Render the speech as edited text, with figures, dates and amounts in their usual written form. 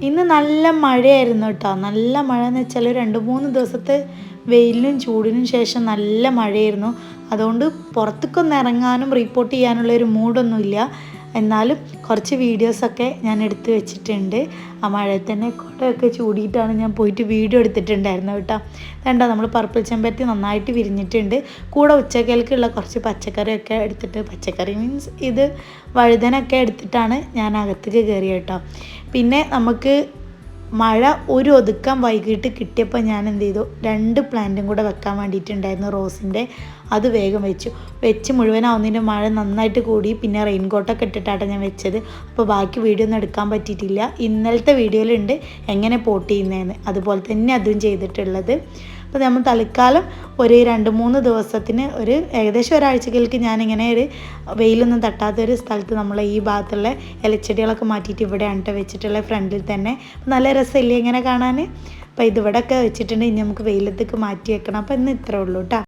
ഇന്ന് നല്ല മഴയായിരുന്നു കേട്ടോ. നല്ല മഴ എന്ന് വെച്ചാൽ 2-3 ദിവസത്തെ വെയിലിനും ചൂടിനും ശേഷം നല്ല മഴയായിരുന്നു. അതുകൊണ്ട് പുറത്തേക്കൊന്നും ഇറങ്ങാനും റിപ്പോർട്ട് ചെയ്യാനുള്ളൊരു മൂഡൊന്നുമില്ല. എന്നാലും കുറച്ച് വീഡിയോസൊക്കെ ഞാൻ എടുത്ത് വെച്ചിട്ടുണ്ട്. ആ മഴയിൽ തന്നെ കുടയൊക്കെ ചൂടിയിട്ടാണ് ഞാൻ പോയിട്ട് വീഡിയോ എടുത്തിട്ടുണ്ടായിരുന്നു കേട്ടോ. കണ്ടോ, നമ്മൾ പർപ്പിൾ ചെമ്പരത്തി നന്നായിട്ട് വിരിഞ്ഞിട്ടുണ്ട്. കൂടെ ഉച്ചക്കൽക്കുള്ള കുറച്ച് പച്ചക്കറിയൊക്കെ എടുത്തിട്ട്, പച്ചക്കറി മീൻസ് ഇത് വഴുതനൊക്കെ എടുത്തിട്ടാണ് ഞാൻ അകത്തേക്ക് കയറിയത് കേട്ടോ. പിന്നെ നമുക്ക് മഴ ഒരു ഒതുക്കം വൈകിട്ട് കിട്ടിയപ്പോൾ ഞാൻ എന്ത് ചെയ്തു, 2 പ്ലാന്റും കൂടെ വെക്കാൻ വേണ്ടിയിട്ടുണ്ടായിരുന്നു റോസിൻ്റെ. അത് വേഗം വെച്ച് മുഴുവനാവുന്നതിൻ്റെ മഴ നന്നായിട്ട് കൂടി. പിന്നെ റെയിൻകോട്ടൊക്കെ ഇട്ടിട്ടാണ് ഞാൻ വെച്ചത്. അപ്പോൾ ബാക്കി വീഡിയോ ഒന്നും എടുക്കാൻ പറ്റിയിട്ടില്ല. ഇന്നലത്തെ വീഡിയോയിലുണ്ട് എങ്ങനെ പോട്ട് ചെയ്യുന്നതെന്ന്. അതുപോലെ തന്നെ അതും ചെയ്തിട്ടുള്ളത്. അപ്പോൾ നമ്മൾ തൽക്കാലം ഒരു 2-3 ദിവസത്തിന് ഏകദേശം ഒരാഴ്ചകൾക്ക് ഞാനിങ്ങനെ വെയിലൊന്നും തട്ടാത്തൊരു സ്ഥലത്ത് നമ്മളെ ഈ ഭാഗത്തുള്ള ഇലച്ചെടികളൊക്കെ മാറ്റിയിട്ട് ഇവിടെയാണ് കേട്ടോ വെച്ചിട്ടുള്ള, ഫ്രണ്ടിൽ തന്നെ. നല്ല രസമില്ലേ ഇങ്ങനെ കാണാൻ. അപ്പോൾ ഇതിവിടെയൊക്കെ വെച്ചിട്ടുണ്ട്. ഇനി നമുക്ക് വെയിലത്തേക്ക് മാറ്റി വെക്കണം. അപ്പോൾ ഇന്ന് ഇത്രേ ഉള്ളൂ കേട്ടോ.